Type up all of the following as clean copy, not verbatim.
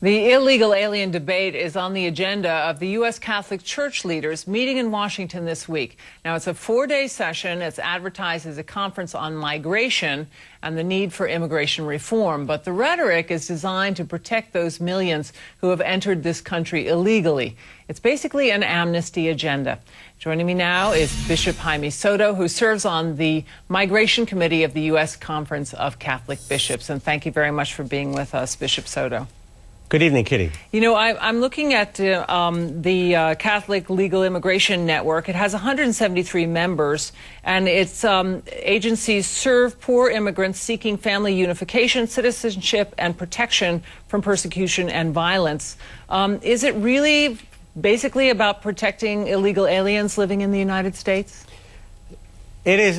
The illegal alien debate is on the agenda of the U.S. Catholic Church leaders meeting in Washington this week. Now, it's a four-day session. It's advertised as a conference on migration and the need for immigration reform. But the rhetoric is designed to protect those millions who have entered this country illegally. It's basically an amnesty agenda. Joining me now is Bishop Jaime Soto, who serves on the Migration Committee of the U.S. Conference of Catholic Bishops. And thank you very much for being with us, Bishop Soto. Good evening, Kitty. You know, I'm looking at the Catholic Legal Immigration Network. It has 173 members, and its agencies serve poor immigrants seeking family unification, citizenship, and protection from persecution and violence. Is it really basically about protecting illegal aliens living in the United States? It is.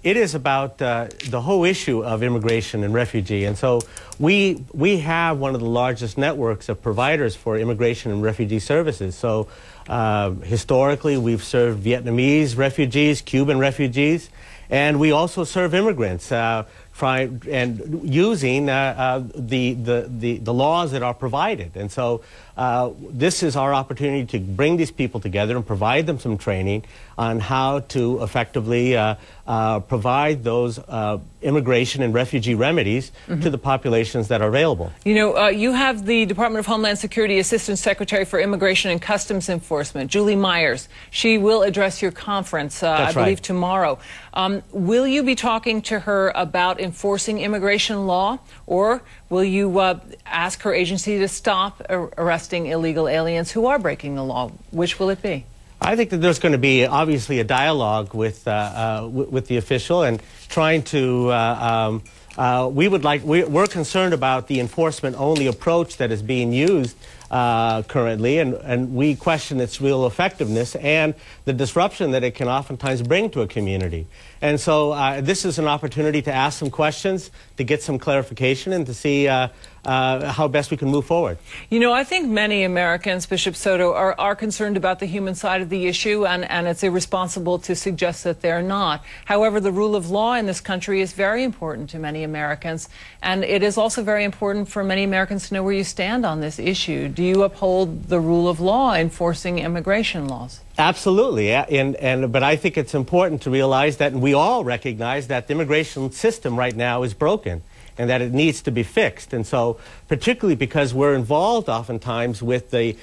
It is about the whole issue of immigration and refugee. And so we have one of the largest networks of providers for immigration and refugee services. So historically, we've served Vietnamese refugees, Cuban refugees, and we also serve immigrants and using the laws that are provided. And so this is our opportunity to bring these people together and provide them some training on how to effectively provide those immigration and refugee remedies to the populations that are available. You know, you have the Department of Homeland Security Assistant Secretary for Immigration and Customs Enforcement, Julie Myers. She will address your conference, I believe, tomorrow. Will you be talking to her about enforcing immigration law, or will you ask her agency to stop arresting illegal aliens who are breaking the law? Which will it be? I think that there's going to be obviously a dialogue with the official and trying to. We're concerned about the enforcement-only approach that is being used currently, and we question its real effectiveness and the disruption that it can oftentimes bring to a community. And so this is an opportunity to ask some questions, to get some clarification, and to see how best we can move forward. You know, I think many Americans, Bishop Soto, are concerned about the human side of the issue, and it's irresponsible to suggest that they're not. However, the rule of law in this country is very important to many Americans, and it is also very important for many Americans to know where you stand on this issue. Do you uphold the rule of law enforcing immigration laws? Absolutely, but I think it's important to realize that, and we all recognize that the immigration system right now is broken and that it needs to be fixed. And so, particularly because we're involved oftentimes with the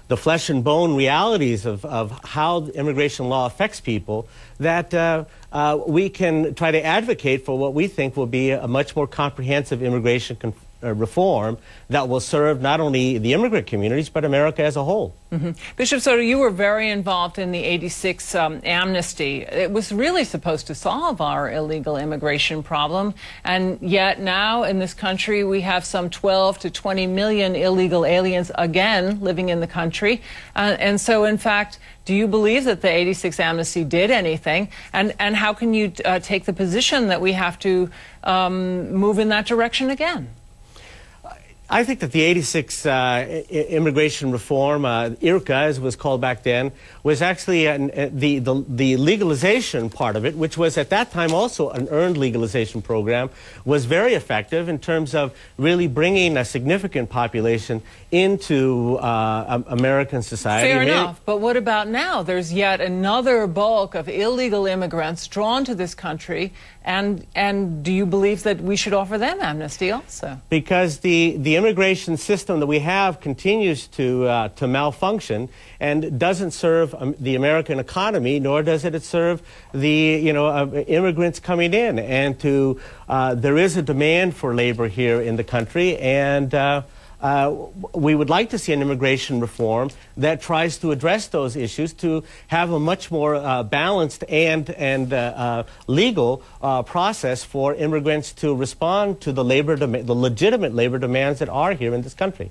flesh and bone realities of how immigration law affects people, that we can try to advocate for what we think will be a much more comprehensive immigration reform that will serve not only the immigrant communities, but America as a whole. Bishop Soto, you were very involved in the '86 amnesty. It was really supposed to solve our illegal immigration problem, and yet now in this country we have some 12 to 20 million illegal aliens again living in the country. And so, in fact, do you believe that the '86 amnesty did anything? And how can you take the position that we have to move in that direction again? I think that the '86 immigration reform, IRCA as it was called back then, was actually the legalization part of it, which was at that time also an earned legalization program, was very effective in terms of really bringing a significant population into American society. Fair enough, but what about now? There's yet another bulk of illegal immigrants drawn to this country, and do you believe that we should offer them amnesty also? Because the immigration system that we have continues to malfunction and doesn't serve the American economy, nor does it serve the immigrants coming in. And there is a demand for labor here in the country, and we would like to see an immigration reform that tries to address those issues, to have a much more balanced and legal process for immigrants to respond to the legitimate labor demands that are here in this country.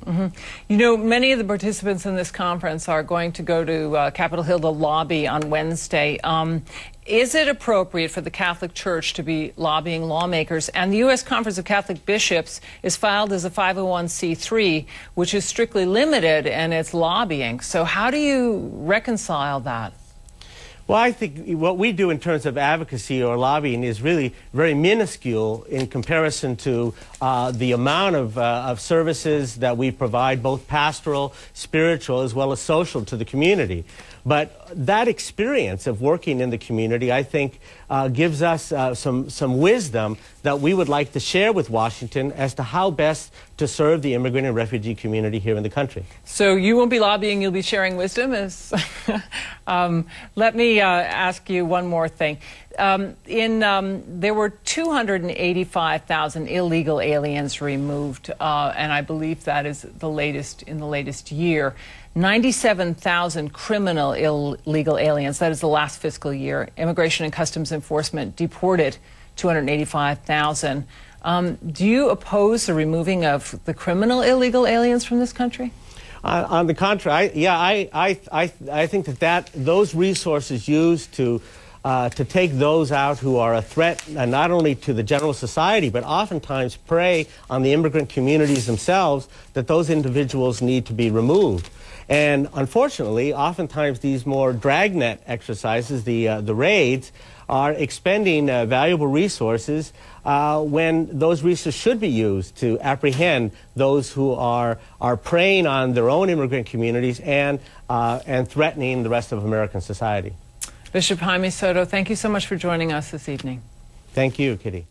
You know, many of the participants in this conference are going to go to Capitol Hill to lobby on Wednesday. Is it appropriate for the Catholic Church to be lobbying lawmakers? And the U.S. Conference of Catholic Bishops is filed as a 501c3, which is strictly limited in its lobbying. So how do you reconcile that? Well, I think what we do in terms of advocacy or lobbying is really very minuscule in comparison to the amount of services that we provide, both pastoral, spiritual, as well as social, to the community. But that experience of working in the community, I think, gives us some wisdom that we would like to share with Washington as to how best to serve the immigrant and refugee community here in the country. So you won't be lobbying, you'll be sharing wisdom. Let me ask you one more thing. There were 285,000 illegal aliens removed, and I believe that is the latest in the latest year. 97,000 criminal illegal aliens, that is the last fiscal year. Immigration and Customs Enforcement deported 285,000. Do you oppose the removing of the criminal illegal aliens from this country? On the contrary, I think that those resources used to take those out who are a threat not only to the general society, but oftentimes prey on the immigrant communities themselves, that those individuals need to be removed. And unfortunately, oftentimes these more dragnet exercises, the raids, are expending valuable resources when those resources should be used to apprehend those who are preying on their own immigrant communities and threatening the rest of American society. Bishop Jaime Soto, thank you so much for joining us this evening. Thank you, Kitty.